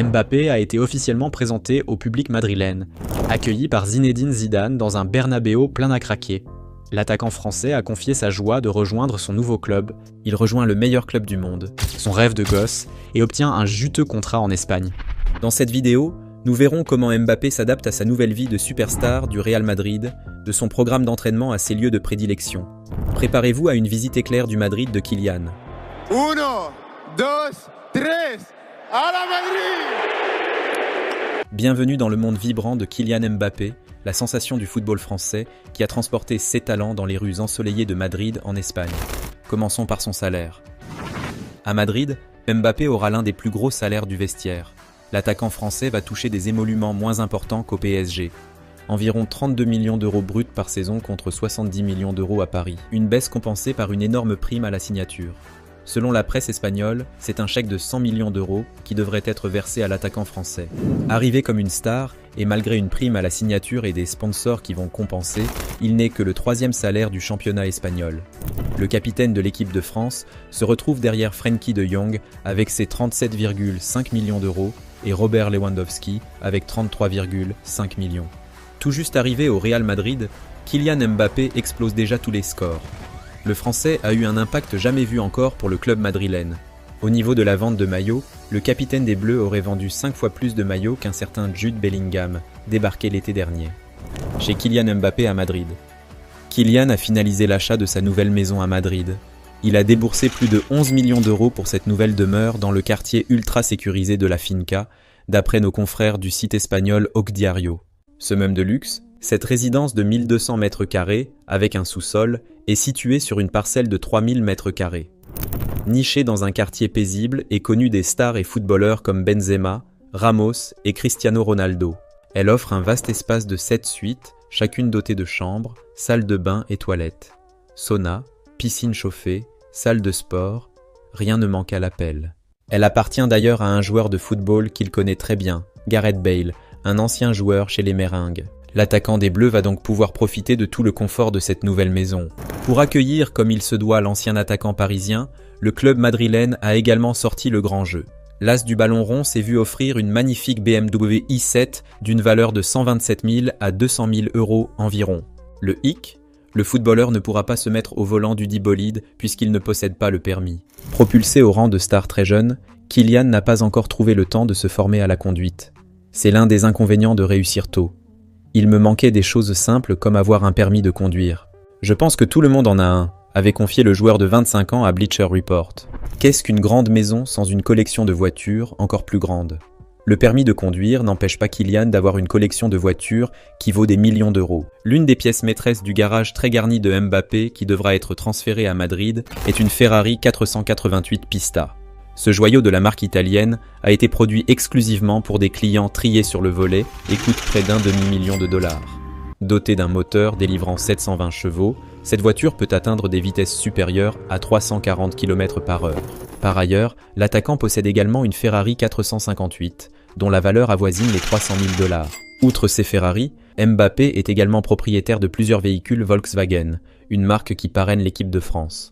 Mbappé a été officiellement présenté au public madrilène, accueilli par Zinedine Zidane dans un Bernabéu plein à craquer. L'attaquant français a confié sa joie de rejoindre son nouveau club. Il rejoint le meilleur club du monde, son rêve de gosse, et obtient un juteux contrat en Espagne. Dans cette vidéo, nous verrons comment Mbappé s'adapte à sa nouvelle vie de superstar du Real Madrid, de son programme d'entraînement à ses lieux de prédilection. Préparez-vous à une visite éclair du Madrid de Kylian. 1, 2, 3, à la Madrid! Bienvenue dans le monde vibrant de Kylian Mbappé, la sensation du football français qui a transporté ses talents dans les rues ensoleillées de Madrid en Espagne. Commençons par son salaire. À Madrid, Mbappé aura l'un des plus gros salaires du vestiaire. L'attaquant français va toucher des émoluments moins importants qu'au PSG. Environ 32 millions d'euros bruts par saison contre 70 millions d'euros à Paris. Une baisse compensée par une énorme prime à la signature. Selon la presse espagnole, c'est un chèque de 100 millions d'euros qui devrait être versé à l'attaquant français. Arrivé comme une star, et malgré une prime à la signature et des sponsors qui vont compenser, il n'est que le 3e salaire du championnat espagnol. Le capitaine de l'équipe de France se retrouve derrière Frenkie de Jong avec ses 37,5 millions d'euros et Robert Lewandowski avec 33,5 millions. Tout juste arrivé au Real Madrid, Kylian Mbappé explose déjà tous les scores. Le Français a eu un impact jamais vu encore pour le club madrilène. Au niveau de la vente de maillots, le capitaine des Bleus aurait vendu 5 fois plus de maillots qu'un certain Jude Bellingham, débarqué l'été dernier. Chez Kylian Mbappé à Madrid. Kylian a finalisé l'achat de sa nouvelle maison à Madrid. Il a déboursé plus de 11 millions d'euros pour cette nouvelle demeure dans le quartier ultra sécurisé de la Finca, d'après nos confrères du site espagnol Ocdiario. Ce meuble de luxe, cette résidence de 1200 mètres carrés, avec un sous-sol, est située sur une parcelle de 3000 mètres carrés. Nichée dans un quartier paisible et connue des stars et footballeurs comme Benzema, Ramos et Cristiano Ronaldo. Elle offre un vaste espace de 7 suites, chacune dotée de chambres, salle de bain et toilettes. Sauna, piscine chauffée, salle de sport, rien ne manque à l'appel. Elle appartient d'ailleurs à un joueur de football qu'il connaît très bien, Gareth Bale, un ancien joueur chez les Méringues. L'attaquant des Bleus va donc pouvoir profiter de tout le confort de cette nouvelle maison. Pour accueillir comme il se doit l'ancien attaquant parisien, le club madrilène a également sorti le grand jeu. L'as du ballon rond s'est vu offrir une magnifique BMW i7 d'une valeur de 127 000 à 200 000 euros environ. Le hic, le footballeur ne pourra pas se mettre au volant du dit bolide puisqu'il ne possède pas le permis. Propulsé au rang de star très jeune, Kylian n'a pas encore trouvé le temps de se former à la conduite. C'est l'un des inconvénients de réussir tôt. Il me manquait des choses simples comme avoir un permis de conduire. Je pense que tout le monde en a un, avait confié le joueur de 25 ans à Bleacher Report. Qu'est-ce qu'une grande maison sans une collection de voitures encore plus grande? Le permis de conduire n'empêche pas Kylian d'avoir une collection de voitures qui vaut des millions d'euros. L'une des pièces maîtresses du garage très garni de Mbappé qui devra être transférée à Madrid est une Ferrari 488 Pista. Ce joyau de la marque italienne a été produit exclusivement pour des clients triés sur le volet et coûte près d'1 demi-million de dollars. Dotée d'un moteur délivrant 720 chevaux, cette voiture peut atteindre des vitesses supérieures à 340 km/h. Par ailleurs, l'attaquant possède également une Ferrari 458, dont la valeur avoisine les 300 000 dollars. Outre ces Ferrari, Mbappé est également propriétaire de plusieurs véhicules Volkswagen, une marque qui parraine l'équipe de France.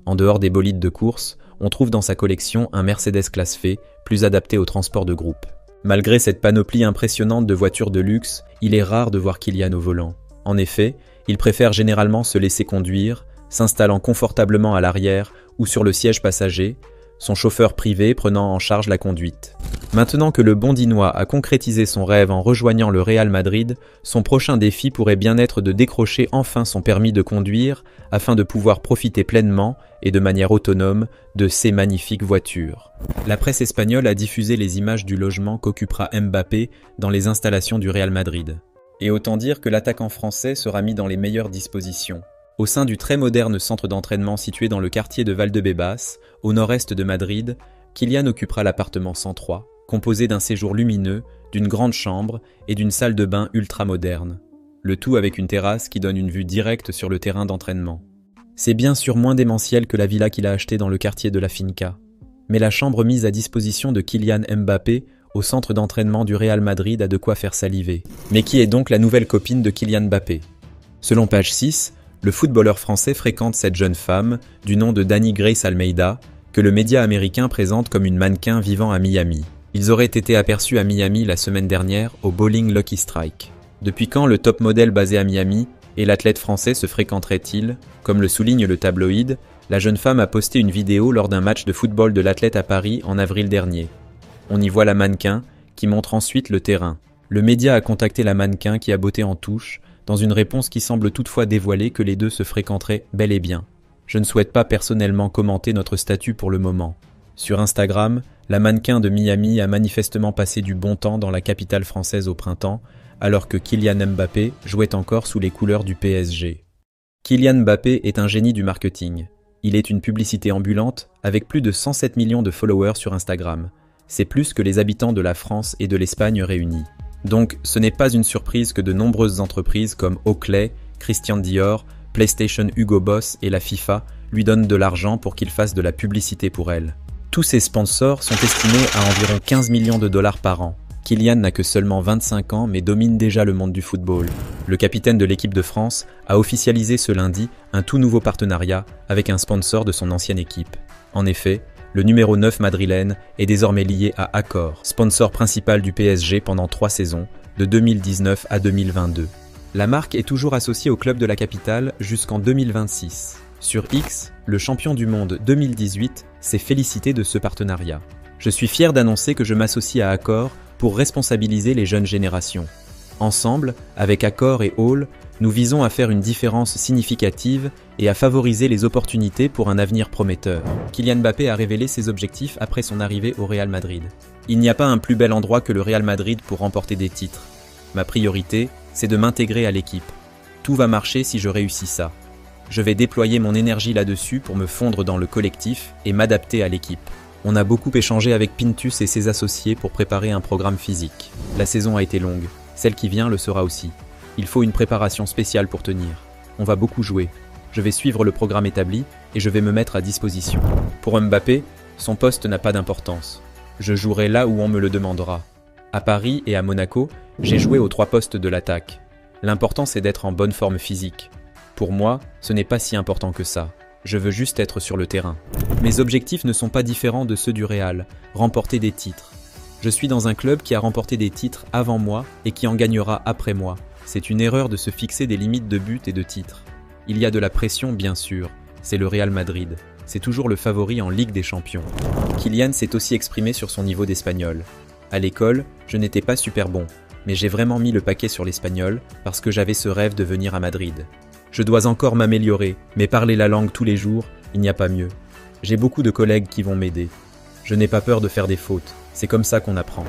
En dehors des bolides de course, on trouve dans sa collection un Mercedes classe F, plus adapté au transport de groupe. Malgré cette panoplie impressionnante de voitures de luxe, il est rare de voir Kylian au volant. En effet, il préfère généralement se laisser conduire, s'installant confortablement à l'arrière ou sur le siège passager, son chauffeur privé prenant en charge la conduite. Maintenant que le Bondinois a concrétisé son rêve en rejoignant le Real Madrid, son prochain défi pourrait bien être de décrocher enfin son permis de conduire afin de pouvoir profiter pleinement et de manière autonome de ces magnifiques voitures. La presse espagnole a diffusé les images du logement qu'occupera Mbappé dans les installations du Real Madrid. Et autant dire que l'attaquant français sera mis dans les meilleures dispositions. Au sein du très moderne centre d'entraînement situé dans le quartier de Valdebebas, au nord-est de Madrid, Kylian occupera l'appartement 103, composé d'un séjour lumineux, d'une grande chambre et d'une salle de bain ultra moderne. Le tout avec une terrasse qui donne une vue directe sur le terrain d'entraînement. C'est bien sûr moins démentiel que la villa qu'il a achetée dans le quartier de la Finca. Mais la chambre mise à disposition de Kylian Mbappé au centre d'entraînement du Real Madrid a de quoi faire saliver. Mais qui est donc la nouvelle copine de Kylian Mbappé? Selon page 6, le footballeur français fréquente cette jeune femme, du nom de Dani Grace Almeida, que le média américain présente comme une mannequin vivant à Miami. Ils auraient été aperçus à Miami la semaine dernière au bowling Lucky Strike. Depuis quand le top modèle basé à Miami et l'athlète français se fréquenteraient-ils? Comme le souligne le tabloïd, la jeune femme a posté une vidéo lors d'un match de football de l'athlète à Paris en avril dernier. On y voit la mannequin qui montre ensuite le terrain. Le média a contacté la mannequin qui a botté en touche, dans une réponse qui semble toutefois dévoiler que les deux se fréquenteraient bel et bien. Je ne souhaite pas personnellement commenter notre statut pour le moment. Sur Instagram, la mannequin de Miami a manifestement passé du bon temps dans la capitale française au printemps, alors que Kylian Mbappé jouait encore sous les couleurs du PSG. Kylian Mbappé est un génie du marketing. Il est une publicité ambulante avec plus de 107 millions de followers sur Instagram. C'est plus que les habitants de la France et de l'Espagne réunis. Donc, ce n'est pas une surprise que de nombreuses entreprises comme Oakley, Christian Dior, PlayStation Hugo Boss et la FIFA lui donnent de l'argent pour qu'il fasse de la publicité pour elle. Tous ces sponsors sont estimés à environ 15 millions de dollars par an. Kylian n'a que seulement 25 ans mais domine déjà le monde du football. Le capitaine de l'équipe de France a officialisé ce lundi un tout nouveau partenariat avec un sponsor de son ancienne équipe. En effet, le numéro 9 madrilène est désormais lié à Accor, sponsor principal du PSG pendant 3 saisons, de 2019 à 2022. La marque est toujours associée au club de la capitale jusqu'en 2026. Sur X, le champion du monde 2018 s'est félicité de ce partenariat. Je suis fier d'annoncer que je m'associe à Accor pour responsabiliser les jeunes générations. Ensemble, avec Accor et Hall, nous visons à faire une différence significative et à favoriser les opportunités pour un avenir prometteur. Kylian Mbappé a révélé ses objectifs après son arrivée au Real Madrid. Il n'y a pas un plus bel endroit que le Real Madrid pour remporter des titres. Ma priorité, c'est de m'intégrer à l'équipe. Tout va marcher si je réussis ça. Je vais déployer mon énergie là-dessus pour me fondre dans le collectif et m'adapter à l'équipe. On a beaucoup échangé avec Pintus et ses associés pour préparer un programme physique. La saison a été longue. Celle qui vient le sera aussi. Il faut une préparation spéciale pour tenir. On va beaucoup jouer. Je vais suivre le programme établi et je vais me mettre à disposition. Pour Mbappé, son poste n'a pas d'importance. Je jouerai là où on me le demandera. À Paris et à Monaco, j'ai joué aux 3 postes de l'attaque. L'important c'est d'être en bonne forme physique. Pour moi, ce n'est pas si important que ça. Je veux juste être sur le terrain. Mes objectifs ne sont pas différents de ceux du Real, remporter des titres. Je suis dans un club qui a remporté des titres avant moi et qui en gagnera après moi. C'est une erreur de se fixer des limites de buts et de titres. Il y a de la pression bien sûr, c'est le Real Madrid. C'est toujours le favori en Ligue des Champions. Kylian s'est aussi exprimé sur son niveau d'espagnol. À l'école, je n'étais pas super bon, mais j'ai vraiment mis le paquet sur l'espagnol parce que j'avais ce rêve de venir à Madrid. Je dois encore m'améliorer, mais parler la langue tous les jours, il n'y a pas mieux. J'ai beaucoup de collègues qui vont m'aider. Je n'ai pas peur de faire des fautes, c'est comme ça qu'on apprend.